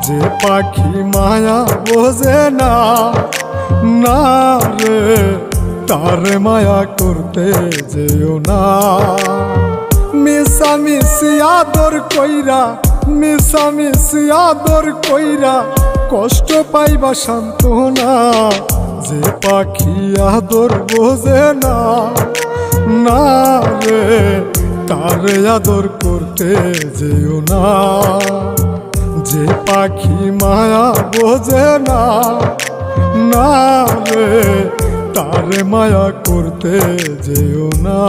যে পাখি মায়া বোঝে না, না রে তারে মায়া করতে যেও না। মিশামিশি আদর কইরা, মিশামিশি আদর কইরা কষ্ট পাইবা সান্ত্বনা। যে পাখি আদর বোঝে না, না রে তারে আদর করতে যেও না। যে পাখি মায়া বোঝে না, না রে তারে মায়া করতে যেও না।